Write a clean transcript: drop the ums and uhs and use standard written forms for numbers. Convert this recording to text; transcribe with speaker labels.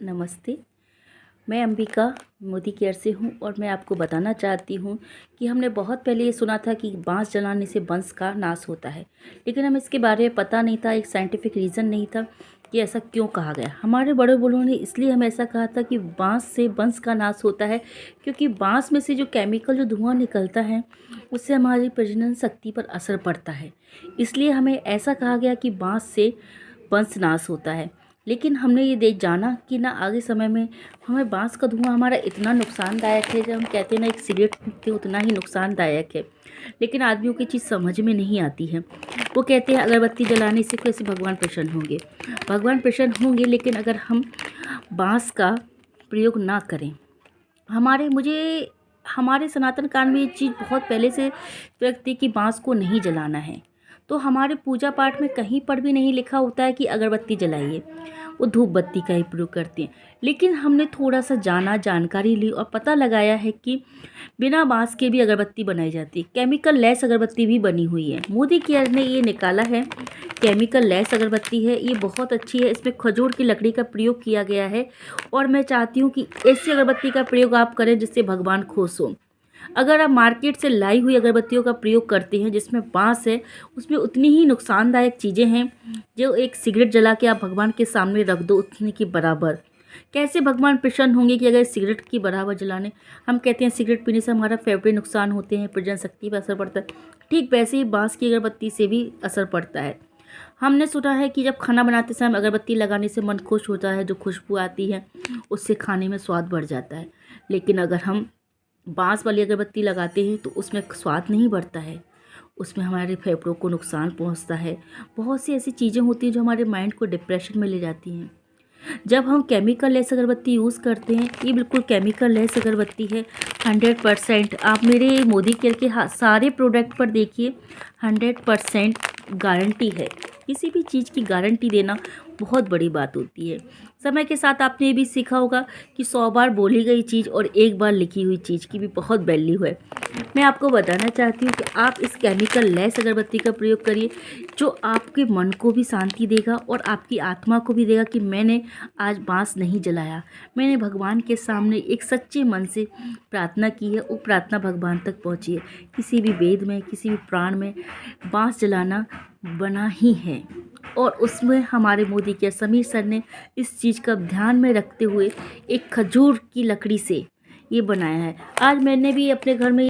Speaker 1: नमस्ते। मैं अंबिका मोदी केयर से हूँ और मैं आपको बताना चाहती हूँ कि हमने बहुत पहले ये सुना था कि बांस जलाने से वंश का नाश होता है, लेकिन हमें इसके बारे में पता नहीं था, एक साइंटिफिक रीज़न नहीं था कि ऐसा क्यों कहा गया। हमारे बड़े बूढ़ों ने इसलिए हमें ऐसा कहा था कि बांस से वंश का नाश होता है, क्योंकि बांस में से जो केमिकल जो धुआं निकलता है उससे हमारी प्रजनन शक्ति पर असर पड़ता है। इसलिए हमें ऐसा कहा गया कि बांस से वंश नाश होता है। लेकिन हमने ये देख जाना कि ना आगे समय में हमें बांस का धुआं हमारा इतना नुकसानदायक है, जब हम कहते हैं ना एक सिगरेट फूँकते उतना ही नुकसानदायक है। लेकिन आदमियों की चीज़ समझ में नहीं आती है। वो कहते हैं अगरबत्ती जलाने से कैसे भगवान प्रसन्न होंगे। भगवान प्रसन्न होंगे, लेकिन अगर हम बांस का प्रयोग ना करें। हमारे सनातन काल में ये चीज़ बहुत पहले से व्यक्त थी कि बांस को नहीं जलाना है। तो हमारे पूजा पाठ में कहीं पर भी नहीं लिखा होता है कि अगरबत्ती जलाइए, वो धूप बत्ती का ही प्रयोग करते हैं। लेकिन हमने थोड़ा सा जानकारी ली और पता लगाया है कि बिना बांस के भी अगरबत्ती बनाई जाती है। केमिकल लेस अगरबत्ती भी बनी हुई है। मोदी केयर ने ये निकाला है, केमिकल लेस अगरबत्ती है, ये बहुत अच्छी है। इसमें खजूर की लकड़ी का प्रयोग किया गया है और मैं चाहती हूँ कि ऐसी अगरबत्ती का प्रयोग आप करें जिससे भगवान खुश हों। अगर आप मार्केट से लाई हुई अगरबत्तियों का प्रयोग करते हैं जिसमें बांस है, उसमें उतनी ही नुकसानदायक चीज़ें हैं जो एक सिगरेट जला के आप भगवान के सामने रख दो उतने की बराबर। कैसे भगवान प्रसन्न होंगे कि अगर सिगरेट की बराबर जलाने। हम कहते हैं सिगरेट पीने से हमारा फेफड़े नुकसान होते हैं, प्रजनन शक्ति पर असर पड़ता है। ठीक वैसे ही बांस की अगरबत्ती से भी असर पड़ता है। हमने सुना है कि जब खाना बनाते समय अगरबत्ती लगाने से मन खुश होता है, जो खुशबू आती है उससे खाने में स्वाद बढ़ जाता है। लेकिन अगर हम बांस वाली अगरबत्ती लगाते हैं तो उसमें स्वाद नहीं बढ़ता है, उसमें हमारे फेफड़ों को नुकसान पहुंचता है। बहुत सी ऐसी चीज़ें होती हैं जो हमारे माइंड को डिप्रेशन में ले जाती हैं। जब हम केमिकल लेस अगरबत्ती यूज़ करते हैं, ये बिल्कुल केमिकल लेस अगरबत्ती है 100%। आप मेरे मोदी केयर के सारे प्रोडक्ट पर देखिए, 100% गारंटी है। किसी भी चीज़ की गारंटी देना बहुत बड़ी बात होती है। समय के साथ आपने ये भी सीखा होगा कि 100 बार बोली गई चीज़ और एक बार लिखी हुई चीज़ की भी बहुत वैल्यू है। मैं आपको बताना चाहती हूँ कि आप इस केमिकल लेस अगरबत्ती का प्रयोग करिए, जो आपके मन को भी शांति देगा और आपकी आत्मा को भी देगा कि मैंने आज बांस नहीं जलाया, मैंने भगवान के सामने एक सच्चे मन से प्रार्थना की है। वो प्रार्थना भगवान तक पहुँची है। किसी भी वेद में, किसी भी पुराण में बांस जलाना बना ही है और उसमें हमारे मोदी के समीर सर ने इस चीज़ का ध्यान में रखते हुए एक खजूर की लकड़ी से ये बनाया है। आज मैंने भी अपने घर में